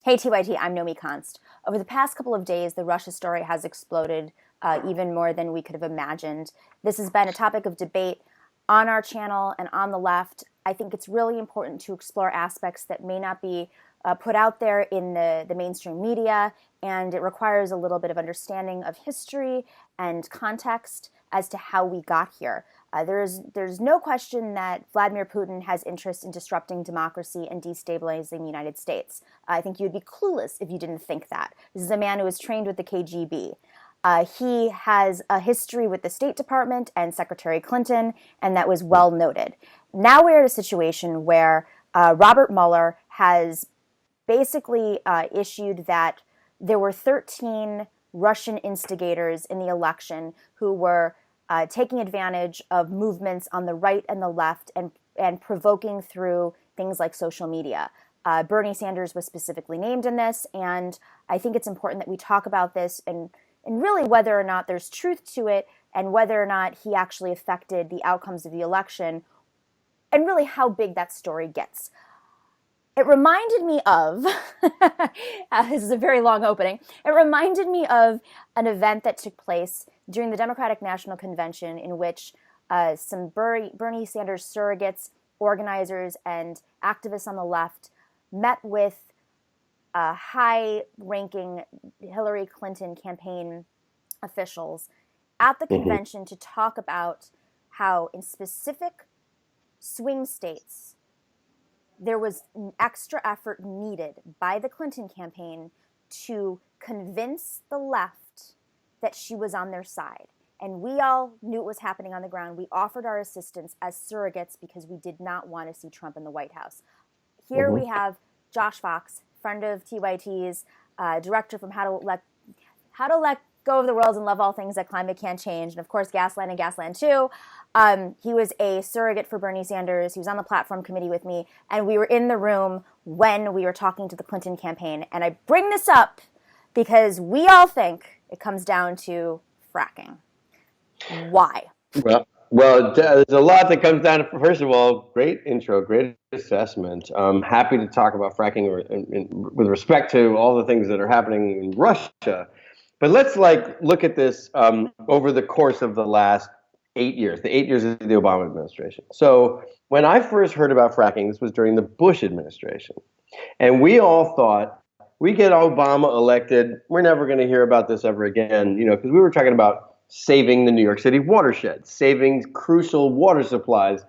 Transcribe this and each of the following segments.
Hey TYT, I'm Nomi Konst. Over the past couple of days, the Russia story has exploded even more than we could have imagined. This has been a topic of debate on our channel and on the left. I think it's really important to explore aspects that may not be put out there in the mainstream media, and it requires a little bit of understanding of history and context as to how we got here. There's no question that Vladimir Putin has interest in disrupting democracy and destabilizing the United States. I think you'd be clueless if you didn't think that. This is a man who was trained with the KGB. He has a history with the State Department and Secretary Clinton, and that was well noted. Now we're in a situation where Robert Mueller has basically issued that there were 13 Russian instigators in the election who were taking advantage of movements on the right and the left and provoking through things like social media. Bernie Sanders was specifically named in this, and I think it's important that we talk about this and really whether or not there's truth to it and whether or not he actually affected the outcomes of the election and really how big that story gets. It reminded me of, this is a very long opening, it reminded me of an event that took place during the Democratic National Convention in which some Bernie Sanders surrogates, organizers, and activists on the left met with high-ranking Hillary Clinton campaign officials at the convention to talk about how in specific swing states there was an extra effort needed by the Clinton campaign to convince the left that she was on their side. And we all knew what was happening on the ground. We offered our assistance as surrogates because we did not want to see Trump in the White House. Here we have Josh Fox, friend of TYT's, director from How to Let Go of the World and Love All Things That Climate Can't Change, and of course Gasland and Gasland 2. He was a surrogate for Bernie Sanders. He was on the platform committee with me, and we were in the room when we were talking to the Clinton campaign. And I bring this up because we all think it comes down to fracking. Why? Well, there's a lot that comes down to, first of all, great intro, great assessment. I'm happy to talk about fracking with respect to all the things that are happening in Russia. But let's look at this over the course of the last 8 years, the 8 years of the Obama administration. So when I first heard about fracking, this was during the Bush administration. And we all thought, we get Obama elected, we're never going to hear about this ever again, because we were talking about saving the New York City watershed, saving crucial water supplies.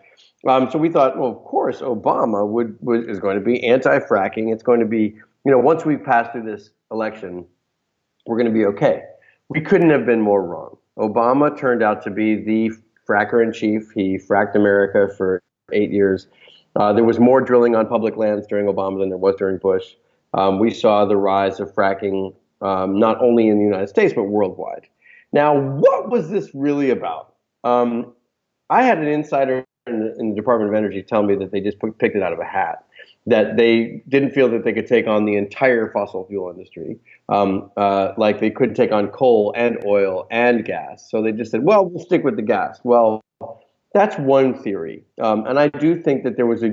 So we thought, well, of course, Obama is going to be anti-fracking. It's going to be, once we pass through this election, we're going to be okay. We couldn't have been more wrong. Obama turned out to be the fracker in chief. He fracked America for 8 years. There was more drilling on public lands during Obama than there was during Bush. We saw the rise of fracking not only in the United States, but worldwide. Now, what was this really about? I had an insider in the Department of Energy tell me that they just picked it out of a hat, that they didn't feel that they could take on the entire fossil fuel industry, like they couldn't take on coal and oil and gas. So they just said, well, we'll stick with the gas. Well, that's one theory. And I do think that there was a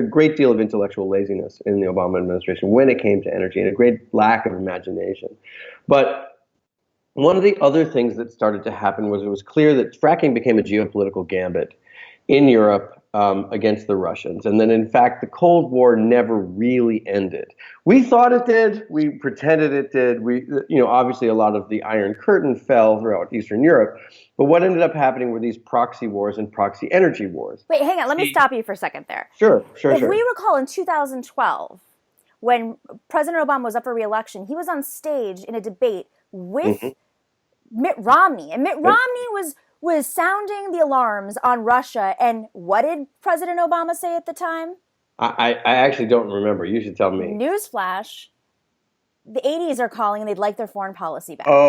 great deal of intellectual laziness in the Obama administration when it came to energy and a great lack of imagination. But one of the other things that started to happen was it was clear that fracking became a geopolitical gambit in Europe against the Russians. And then, in fact, the Cold War never really ended. We thought it did. We pretended it did. Obviously, a lot of the Iron Curtain fell throughout Eastern Europe. But what ended up happening were these proxy wars and proxy energy wars. Wait, hang on. Let me stop you for a second there. Sure. If we recall in 2012, when President Obama was up for re-election, he was on stage in a debate with Mitt Romney. And Mitt Romney was sounding the alarms on Russia. And what did President Obama say at the time? I actually don't remember. You should tell me. Newsflash. The 80s are calling and they'd like their foreign policy back. Right.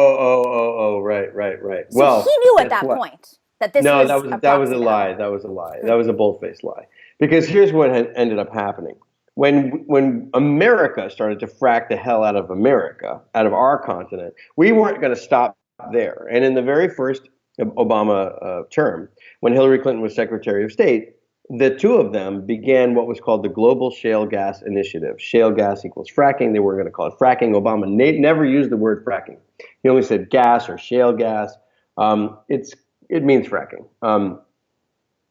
So well, he knew at that point that this was that was a lie. That was a lie. That was a bold-faced lie. Because here's what ended up happening. When America started to frack the hell out of America, out of our continent, we weren't going to stop there. And in the very first Obama term, when Hillary Clinton was Secretary of State, the two of them began what was called the Global Shale Gas Initiative. Shale gas equals fracking. They weren't going to call it fracking. Obama never used the word fracking. He only said gas or shale gas. It means fracking.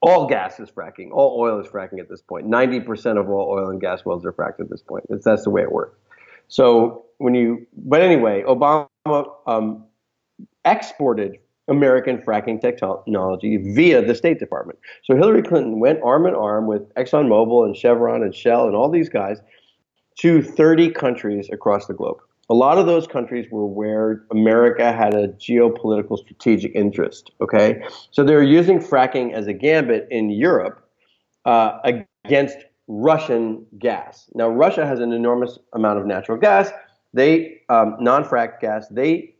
All gas is fracking. All oil is fracking at this point. 90% of all oil and gas wells are fracked at this point. That's the way it works. So but anyway, Obama exported American fracking technology via the State Department. So Hillary Clinton went arm in arm with ExxonMobil and Chevron and Shell and all these guys to 30 countries across the globe. A lot of those countries were where America had a geopolitical strategic interest. Okay, so they were using fracking as a gambit in Europe against Russian gas. Now, Russia has an enormous amount of natural gas. They non-fracked gas. They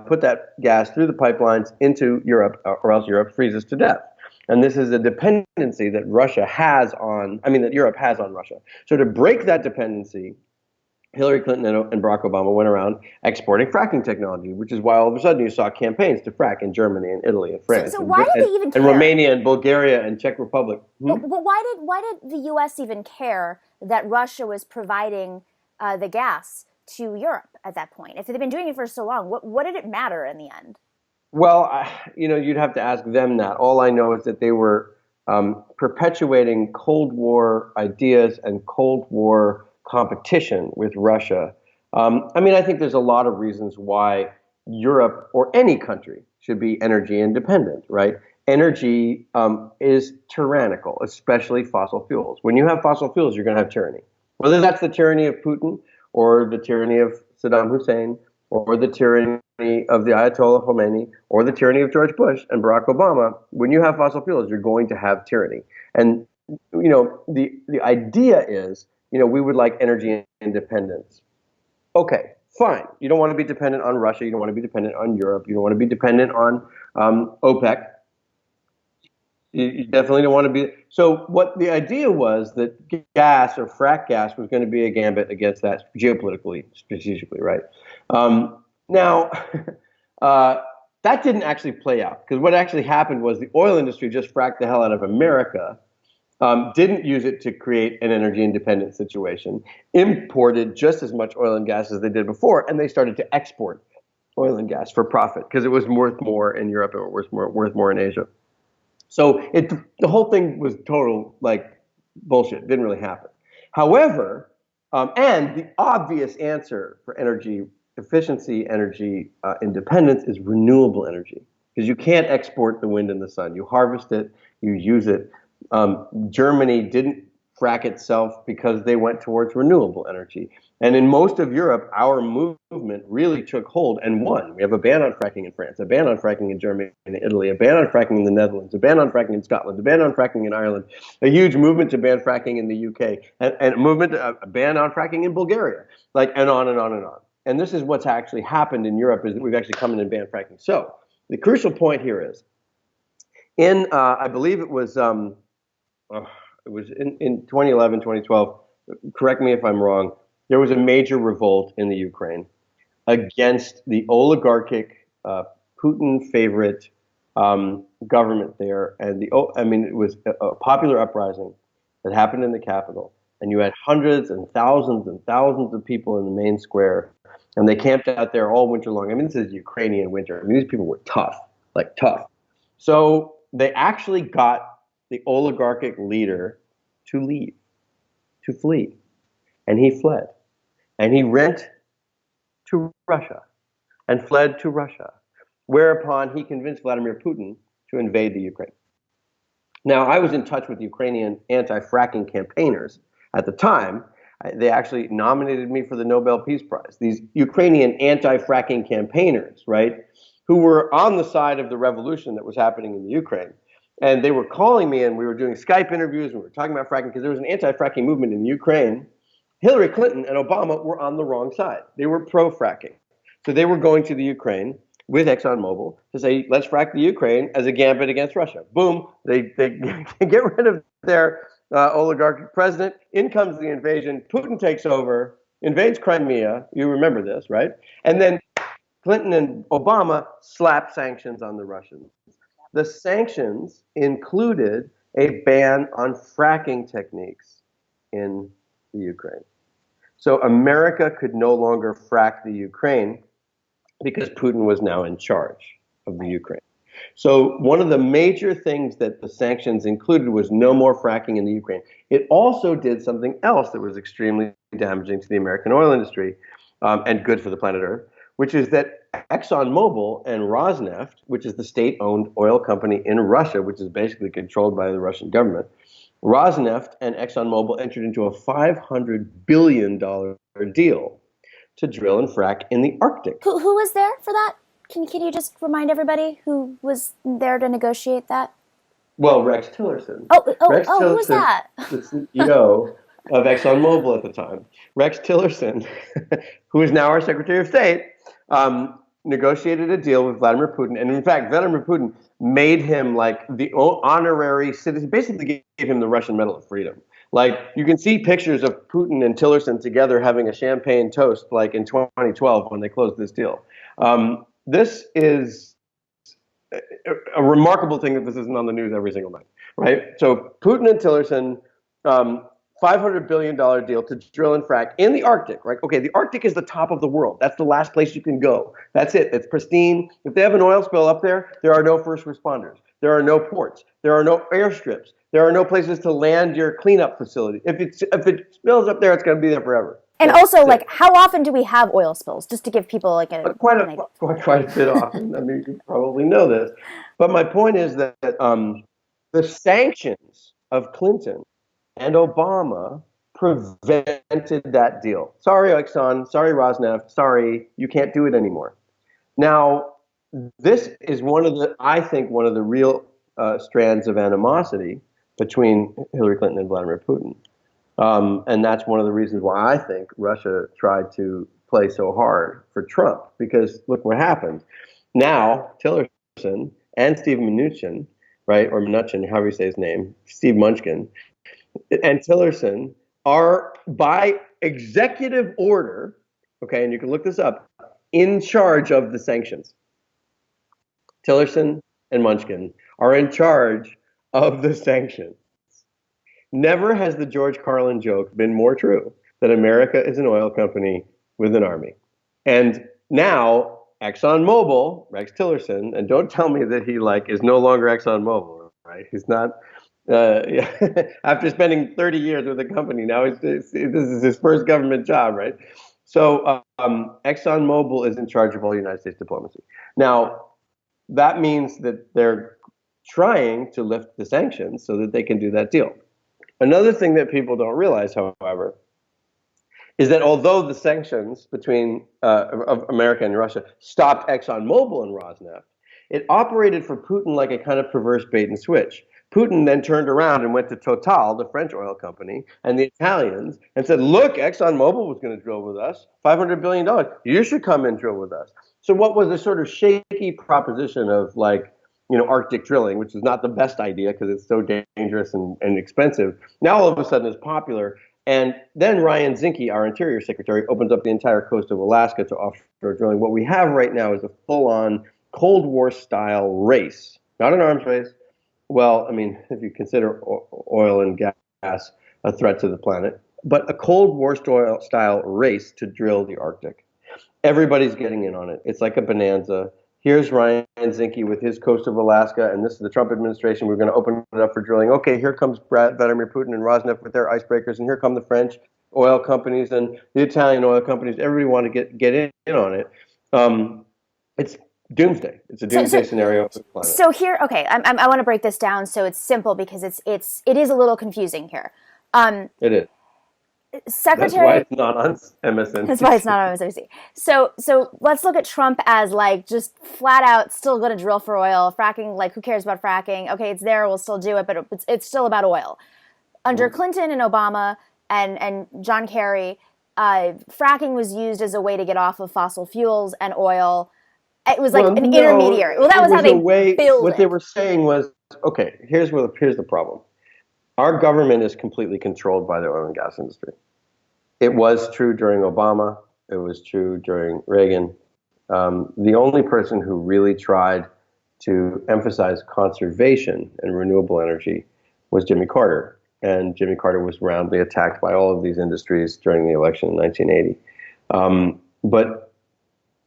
put that gas through the pipelines into Europe, or else Europe freezes to death. And this is a dependency that that Europe has on Russia. So to break that dependency, Hillary Clinton and Barack Obama went around exporting fracking technology, which is why all of a sudden you saw campaigns to frack in Germany and Italy and France So why did they even care? and Romania and Bulgaria and Czech Republic. But why did the U.S. even care that Russia was providing the gas to Europe at that point? If they've been doing it for so long, what did it matter in the end? Well, you'd have to ask them that. All I know is that they were perpetuating Cold War ideas and Cold War competition with Russia. I think there's a lot of reasons why Europe or any country should be energy independent, right? Energy is tyrannical, especially fossil fuels. When you have fossil fuels, you're going to have tyranny. Whether that's the tyranny of Putin or the tyranny of Saddam Hussein or the tyranny of the Ayatollah Khomeini or the tyranny of George Bush and Barack Obama, when you have fossil fuels, you're going to have tyranny. And, the idea is, we would like energy independence. Okay, fine. You don't want to be dependent on Russia. You don't want to be dependent on Europe. You don't want to be dependent on OPEC. You definitely don't want to be. So what the idea was that gas or frack gas was going to be a gambit against that geopolitically, strategically, right? Now, that didn't actually play out because what actually happened was the oil industry just fracked the hell out of America, didn't use it to create an energy independent situation, imported just as much oil and gas as they did before, and they started to export oil and gas for profit because it was worth more in Europe and worth more in Asia. So the whole thing was total bullshit. It didn't really happen. However, and the obvious answer for energy efficiency, energy independence is renewable energy because you can't export the wind and the sun. You harvest it, you use it. Germany didn't frack itself because they went towards renewable energy. And in most of Europe, our movement really took hold and won. We have a ban on fracking in France, a ban on fracking in Germany and Italy, a ban on fracking in the Netherlands, a ban on fracking in Scotland, a ban on fracking in Ireland, a huge movement to ban fracking in the UK, and a ban on fracking in Bulgaria, and on and on and on. And this is what's actually happened in Europe is that we've actually come in and banned fracking. So the crucial point here is I believe it was in 2011, 2012, correct me if I'm wrong, there was a major revolt in the Ukraine against the oligarchic, Putin favorite government there. And it was a popular uprising that happened in the capital. And you had hundreds and thousands of people in the main square. And they camped out there all winter long. This is Ukrainian winter. These people were tough, tough. So they actually got the oligarchic leader to leave, to flee. And he fled. And he went to Russia and fled to Russia, whereupon he convinced Vladimir Putin to invade the Ukraine. Now, I was in touch with Ukrainian anti-fracking campaigners at the time. They actually nominated me for the Nobel Peace Prize. These Ukrainian anti-fracking campaigners, right, who were on the side of the revolution that was happening in the Ukraine. And they were calling me and we were doing Skype interviews and we were talking about fracking because there was an anti-fracking movement in the Ukraine. Hillary Clinton and Obama were on the wrong side. They were pro-fracking. So they were going to the Ukraine with ExxonMobil to say, let's frack the Ukraine as a gambit against Russia. Boom, they get rid of their oligarchic president. In comes the invasion. Putin takes over, invades Crimea. You remember this, right? And then Clinton and Obama slap sanctions on the Russians. The sanctions included a ban on fracking techniques in the Ukraine. So America could no longer frack the Ukraine because Putin was now in charge of the Ukraine. So one of the major things that the sanctions included was no more fracking in the Ukraine. It also did something else that was extremely damaging to the American oil industry and good for the planet Earth, which is that ExxonMobil and Rosneft, which is the state-owned oil company in Russia, which is basically controlled by the Russian government, Rosneft and ExxonMobil entered into a $500 billion deal to drill and frack in the Arctic. Who was there for that? Can you just remind everybody who was there to negotiate that? Well, Rex Tillerson. Oh, Rex who was Tillerson, that? the CEO of ExxonMobil at the time. Rex Tillerson, who is now our Secretary of State, negotiated a deal with Vladimir Putin. And in fact, Vladimir Putin made him like the honorary citizen, basically gave him the Russian Medal of Freedom. Like you can see pictures of Putin and Tillerson together having a champagne toast like in 2012 when they closed this deal. This is a remarkable thing that this isn't on the news every single night, right? So Putin and Tillerson, $500 billion deal to drill and frack in the Arctic, right? Okay, the Arctic is the top of the world. That's the last place you can go. That's it. It's pristine. If they have an oil spill up there, there are no first responders. There are no ports. There are no airstrips. There are no places to land your cleanup facility. If it spills up there, it's going to be there forever. And also, like, how often do we have oil spills? Just to give people like an idea. Quite a bit often. I mean, you probably know this. But my point is that the sanctions of Clinton and Obama prevented that deal. Sorry, Exxon. Sorry, Rosneft. Sorry, you can't do it anymore. Now, this is I think, one of the real strands of animosity between Hillary Clinton and Vladimir Putin. And that's one of the reasons why I think Russia tried to play so hard for Trump, because look what happened. Now, Tillerson and Steve Mnuchin, right, or Mnuchin, however you say his name, Steve Munchkin, and Tillerson are, by executive order, okay, and you can look this up, in charge of the sanctions. Tillerson and Munchkin are in charge of the sanctions. Never has the George Carlin joke been more true that America is an oil company with an army. And now ExxonMobil, Rex Tillerson, and don't tell me that he is no longer ExxonMobil, right? He's not. After spending 30 years with the company, now this is his first government job, right? So ExxonMobil is in charge of all United States diplomacy. Now, that means that they're trying to lift the sanctions so that they can do that deal. Another thing that people don't realize, however, is that although the sanctions between of America and Russia stopped ExxonMobil and Rosneft, it operated for Putin like a kind of perverse bait and switch. Putin then turned around and went to Total, the French oil company, and the Italians, and said, look, ExxonMobil was going to drill with us, $500 billion. You should come and drill with us. So what was a sort of shaky proposition of Arctic drilling, which is not the best idea because it's so dangerous and expensive, now all of a sudden is popular. And then Ryan Zinke, our Interior Secretary, opens up the entire coast of Alaska to offshore drilling. What we have right now is a full-on Cold War-style race, not an arms race. Well, I mean, if you consider oil and gas a threat to the planet, but a Cold War-style race to drill the Arctic. Everybody's getting in on it. It's like a bonanza. Here's Ryan Zinke with his coast of Alaska, and this is the Trump administration. We're going to open it up for drilling. Okay, here comes Vladimir Putin and Rosneft with their icebreakers, and here come the French oil companies and the Italian oil companies. Everybody want to get in on it. It's doomsday. It's a doomsday scenario for the planet. So here, okay, I want to break this down so it's simple because it is a little confusing here. It is. Secretary. That's why it's not on MSNBC. That's why it's not on MSNBC. So let's look at Trump as just flat out still going to drill for oil. Fracking, who cares about fracking? Okay, it's there, we'll still do it, but it's still about oil. Under Clinton and Obama and John Kerry, fracking was used as a way to get off of fossil fuels and oil. It was an intermediary. Well, that was how they built it. What they were saying was, okay, here's the problem. Our government is completely controlled by the oil and gas industry. It was true during Obama. It was true during Reagan. The only person who really tried to emphasize conservation and renewable energy was Jimmy Carter. And Jimmy Carter was roundly attacked by all of these industries during the election in 1980.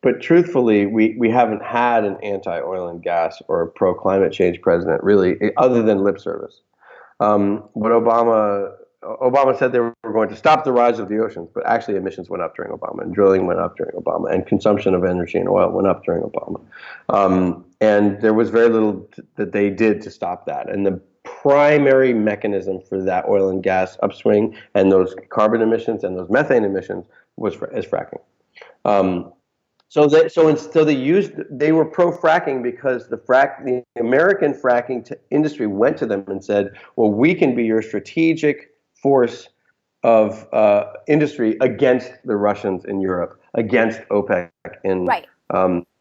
But truthfully, we haven't had an anti-oil and gas or pro-climate change president, really, other than lip service. What Obama said they were going to stop the rise of the oceans, but actually emissions went up during Obama, and drilling went up during Obama, and consumption of energy and oil went up during Obama. And there was very little that they did to stop that. And the primary mechanism for that oil and gas upswing and those carbon emissions and those methane emissions is fracking. They were pro fracking because the American fracking industry went to them and said, well, we can be your strategic force of industry against the Russians in Europe, against OPEC in right.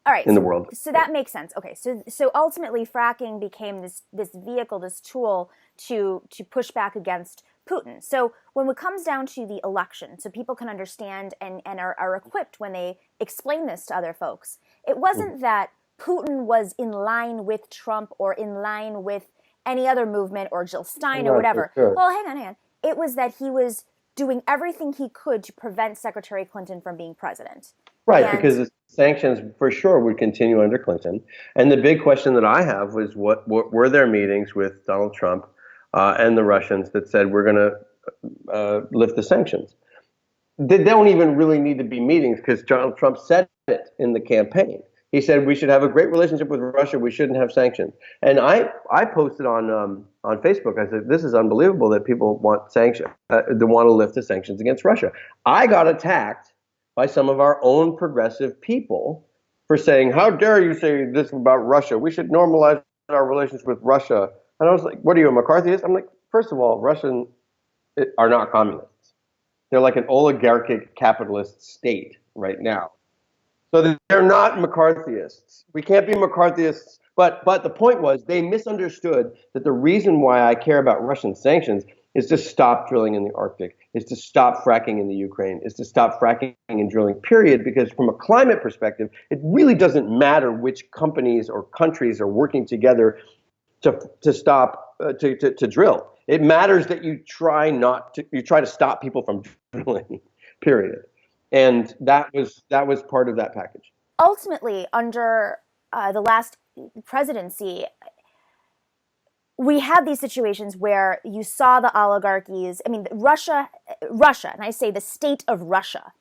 All right, in the world. So that makes sense. Okay, so ultimately fracking became this vehicle, this tool to push back against Putin. So when it comes down to the election, so people can understand and are equipped when they explain this to other folks, it wasn't that Putin was in line with Trump or in line with any other movement or Jill Stein or whatever. Sure. Well, hang on. It was that he was doing everything he could to prevent Secretary Clinton from being president. Right, because the sanctions for sure would continue under Clinton. And the big question that I have was what were there meetings with Donald Trump and the Russians that said we're going to lift the sanctions? They don't even really need to be meetings because Donald Trump said it in the campaign. He said we should have a great relationship with Russia. We shouldn't have sanctions. And I posted on Facebook. I said this is unbelievable that people want they want to lift the sanctions against Russia. I got attacked by some of our own progressive people for saying, how dare you say this about Russia? We should normalize our relations with Russia. And I was like, what are you, a McCarthyist? I'm like, first of all, Russians are not communists. They're like an oligarchic capitalist state right now. So they're not McCarthyists. We can't be McCarthyists. But the point was they misunderstood that the reason why I care about Russian sanctions is to stop drilling in the Arctic, is to stop fracking in the Ukraine, is to stop fracking and drilling, period. Because from a climate perspective, it really doesn't matter which companies or countries are working together to stop to drill. It matters that you try to stop people from drilling, period. And that was part of that package. Ultimately, under the last presidency, we had these situations where you saw the oligarchies. I mean, Russia, and I say the state of Russia,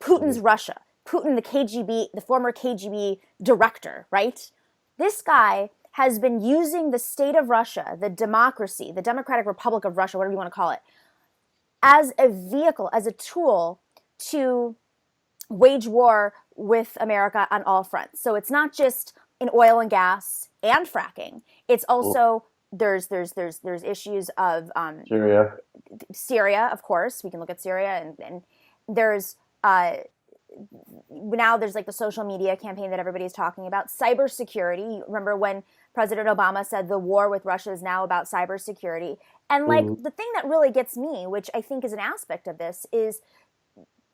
Putin's Russia, Putin, the KGB, the former KGB director, right? This guy has been using the state of Russia, the democracy, the Democratic Republic of Russia, whatever you want to call it, as a vehicle, as a tool to wage war with America on all fronts. So it's not just in oil and gas and fracking. It's also there's issues of Syria, of course. We can look at Syria, and there's now there's like the social media campaign that everybody's talking about. Cybersecurity. Remember when President Obama said the war with Russia is now about cybersecurity? And like the thing that really gets me, which I think is an aspect of this, is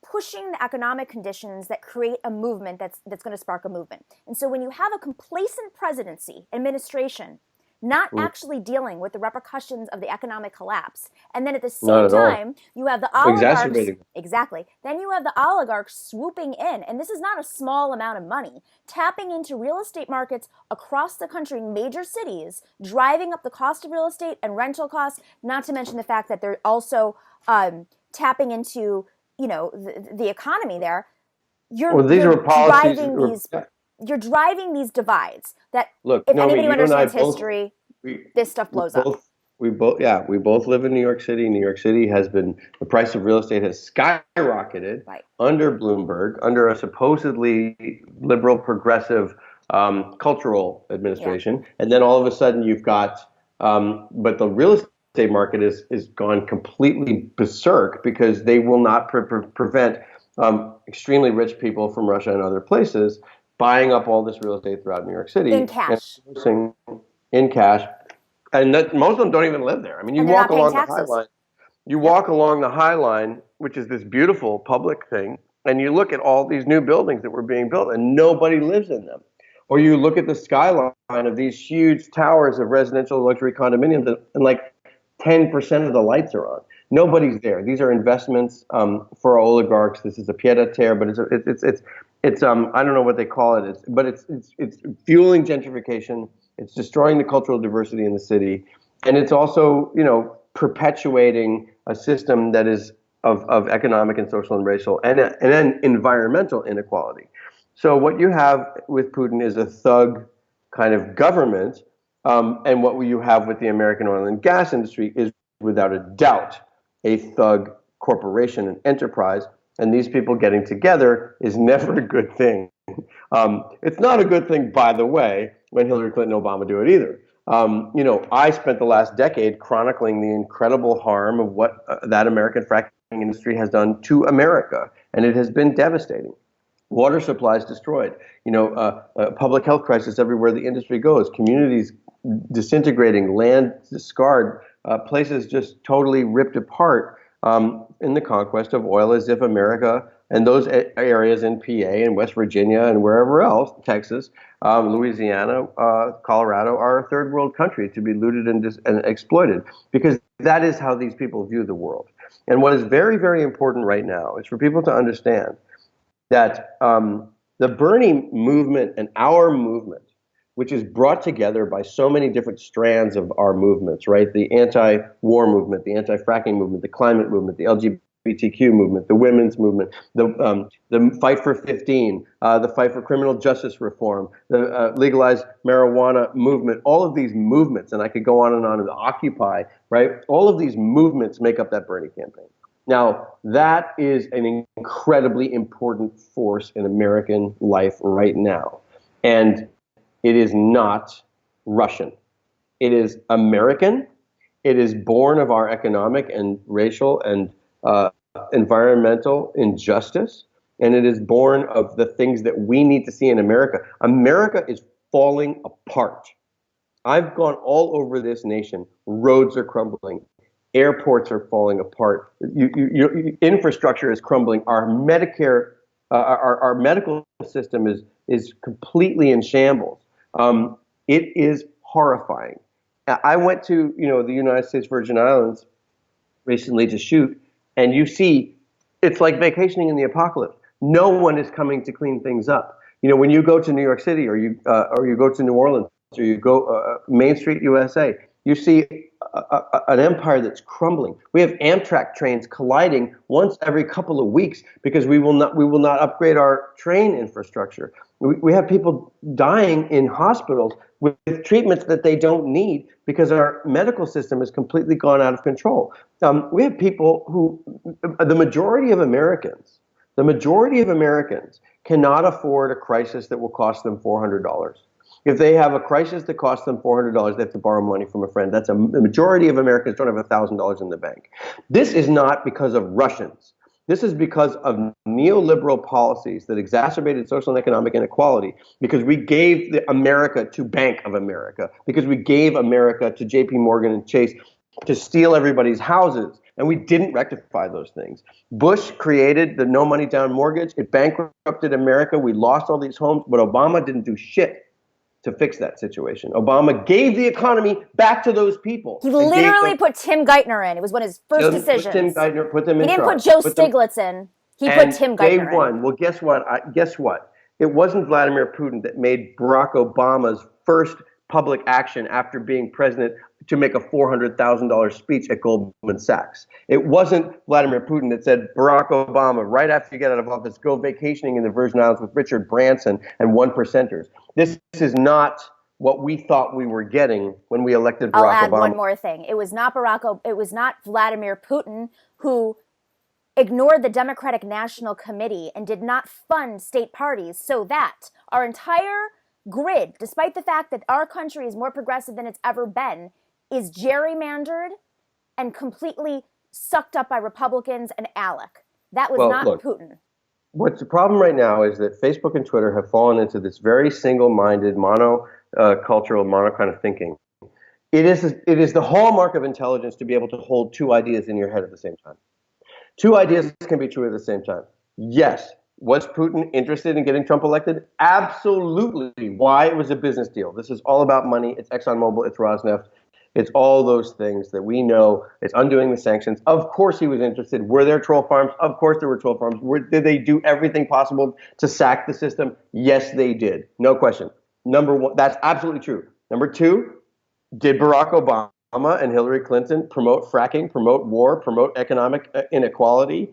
pushing the economic conditions that create a movement that's going to spark a movement. And so when you have a complacent presidency, administration, not actually dealing with the repercussions of the economic collapse, and then at the same time, you have the oligarchs. Exactly. Then you have the oligarchs swooping in, and this is not a small amount of money, tapping into real estate markets across the country, major cities, driving up the cost of real estate and rental costs, not to mention the fact that they're also tapping into the economy there. You're driving these divides that, if anybody understands history, this stuff blows up. We both live in New York City. New York City the price of real estate has skyrocketed under Bloomberg, under a supposedly liberal, progressive cultural administration. And then all of a sudden you've got, but the real estate market is gone completely berserk because they will not prevent extremely rich people from Russia and other places buying up all this real estate throughout New York City in cash. In cash, and most of them don't even live there. I mean, you walk along the High Line. You walk along the High Line, which is this beautiful public thing, and you look at all these new buildings that were being built, and nobody lives in them. Or you look at the skyline of these huge towers of residential luxury condominiums, and like 10% of the lights are on. Nobody's there. These are investments for oligarchs. This is a pied-à-terre, but it's I don't know what they call it. It's fueling gentrification. It's destroying the cultural diversity in the city, and it's also perpetuating a system that is of economic and social and racial and then environmental inequality. So what you have with Putin is a thug kind of government, and what you have with the American oil and gas industry is without a doubt a thug corporation and enterprise. And these people getting together is never a good thing. It's not a good thing, by the way, when Hillary Clinton and Obama do it either. I spent the last decade chronicling the incredible harm of what that American fracking industry has done to America, and it has been devastating. Water supplies destroyed, public health crisis everywhere the industry goes, communities disintegrating, land discard, places just totally ripped apart in the conquest of oil, as if America and those areas in PA and West Virginia and wherever else, Texas, Louisiana, Colorado, are a third world country to be looted and exploited, because that is how these people view the world. And what is very, very important right now is for people to understand that the Bernie movement and our movement, which is brought together by so many different strands of our movements, right? The anti-war movement, the anti-fracking movement, the climate movement, the LGBTQ movement, the women's movement, the fight for 15, the fight for criminal justice reform, the legalized marijuana movement, all of these movements, and I could go on, and the Occupy, right? All of these movements make up that Bernie campaign. Now, that is an incredibly important force in American life right now. And it is not Russian. It is American. It is born of our economic and racial and environmental injustice. And it is born of the things that we need to see in America. America is falling apart. I've gone all over this nation. Roads are crumbling. Airports are falling apart. Infrastructure is crumbling. Our Medicare, our medical system is completely in shambles. It is horrifying. I went to the United States Virgin Islands recently to shoot, and you see it's like vacationing in the apocalypse. No one is coming to clean things up. When you go to New York City or you go to New Orleans or you go Main Street, USA, you see an empire that's crumbling. We have Amtrak trains colliding once every couple of weeks because we will not upgrade our train infrastructure. We have people dying in hospitals with treatments that they don't need because our medical system has completely gone out of control. We have people who, the majority of Americans cannot afford a crisis that will cost them $400. If they have a crisis that costs them $400, they have to borrow money from a friend. The majority of Americans don't have $1,000 in the bank. This is not because of Russians. This is because of neoliberal policies that exacerbated social and economic inequality, because we gave America to Bank of America, because we gave America to JP Morgan and Chase to steal everybody's houses, and we didn't rectify those things. Bush created the no money down mortgage. It bankrupted America. We lost all these homes, but Obama didn't do shit to fix that situation. Obama gave the economy back to those people. He literally put Tim Geithner in. It was one of his first decisions. Tim Geithner, put them in charge. He didn't put Joe Stiglitz in. He put Tim Geithner in. Day one. Well, guess what? It wasn't Vladimir Putin that made Barack Obama's first public action after being president to make a $400,000 speech at Goldman Sachs. It wasn't Vladimir Putin that said, Barack Obama, right after you get out of office, go vacationing in the Virgin Islands with Richard Branson and one percenters. This is not what we thought we were getting when we elected Barack Obama. I'll add one more thing. It was not Vladimir Putin who ignored the Democratic National Committee and did not fund state parties so that our entire grid, despite the fact that our country is more progressive than it's ever been, is gerrymandered and completely sucked up by Republicans and ALEC. That was not Putin. What's the problem right now is that Facebook and Twitter have fallen into this very single-minded, monocultural, mono kind of thinking. It is the hallmark of intelligence to be able to hold two ideas in your head at the same time. Two ideas can be true at the same time. Yes. Was Putin interested in getting Trump elected? Absolutely. Why? It was a business deal. This is all about money. It's ExxonMobil. It's Rosneft. It's all those things that we know. It's undoing the sanctions. Of course he was interested. Were there troll farms? Of course there were troll farms. Did they do everything possible to sack the system? Yes, they did. No question. Number one, that's absolutely true. Number two, did Barack Obama and Hillary Clinton promote fracking, promote war, promote economic inequality,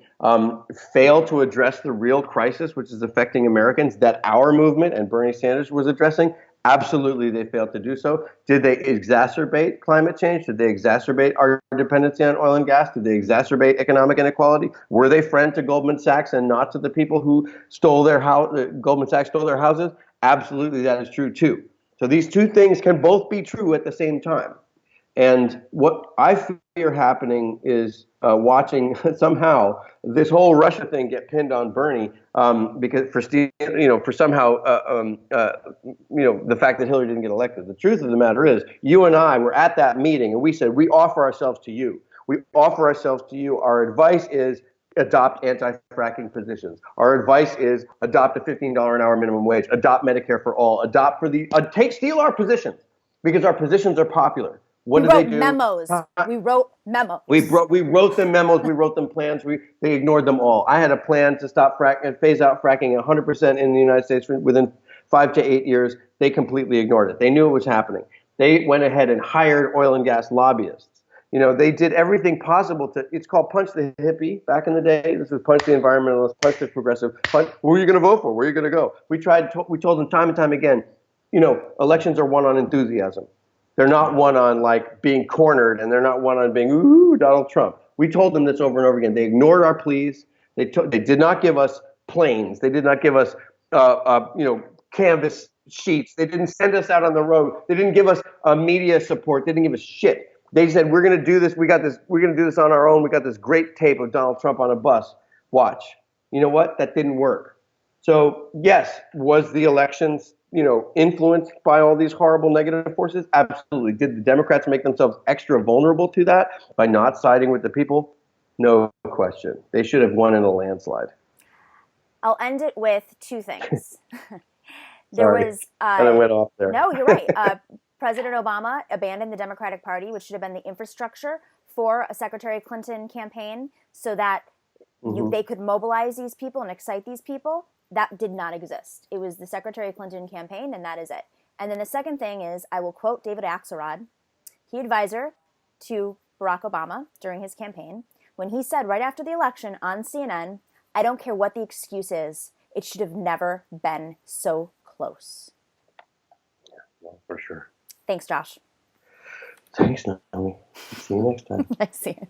fail to address the real crisis which is affecting Americans that our movement and Bernie Sanders was addressing? Absolutely, they failed to do so. Did they exacerbate climate change? Did they exacerbate our dependency on oil and gas? Did they exacerbate economic inequality? Were they friend to Goldman Sachs and not to the people who stole their house? Goldman Sachs stole their houses? Absolutely, that is true too. So these two things can both be true at the same time. And what I fear happening is watching somehow this whole Russia thing get pinned on Bernie because for somehow the fact that Hillary didn't get elected. The truth of the matter is, you and I were at that meeting and we said we offer ourselves to you. We offer ourselves to you. Our advice is adopt anti-fracking positions. Our advice is adopt a $15 an hour minimum wage. Adopt Medicare for all. Steal our positions because our positions are popular. What did they do? We wrote memos. We wrote them memos. We wrote them plans. They ignored them all. I had a plan to stop and phase out fracking 100% in the United States within 5 to 8 years. They completely ignored it. They knew it was happening. They went ahead and hired oil and gas lobbyists. They did everything possible it's called punch the hippie back in the day. This was punch the environmentalist, punch the progressive, punch, who are you going to vote for? Where are you going to go? We told them time and time again, elections are won on enthusiasm. They're not won on like being cornered, and they're not won on being, ooh, Donald Trump. We told them this over and over again. They ignored our pleas. They did not give us planes. They did not give us, canvas sheets. They didn't send us out on the road. They didn't give us media support. They didn't give us shit. They said, we're going to do this. We're going to do this on our own. We got this great tape of Donald Trump on a bus. Watch. You know what? That didn't work. So yes, was the elections, influenced by all these horrible negative forces? Absolutely. Did the Democrats make themselves extra vulnerable to that by not siding with the people? No question. They should have won in a landslide. I'll end it with two things. And I went off there. No, you're right. President Obama abandoned the Democratic Party, which should have been the infrastructure for a Secretary Clinton campaign so that they could mobilize these people and excite these people. That did not exist. It was the Secretary Clinton campaign, and that is it. And then the second thing is, I will quote David Axelrod, key advisor to Barack Obama during his campaign, when he said right after the election on CNN, I don't care what the excuse is, it should have never been so close. Yeah, well, for sure. Thanks, Josh. Thanks, Naomi. See you next time. I see you.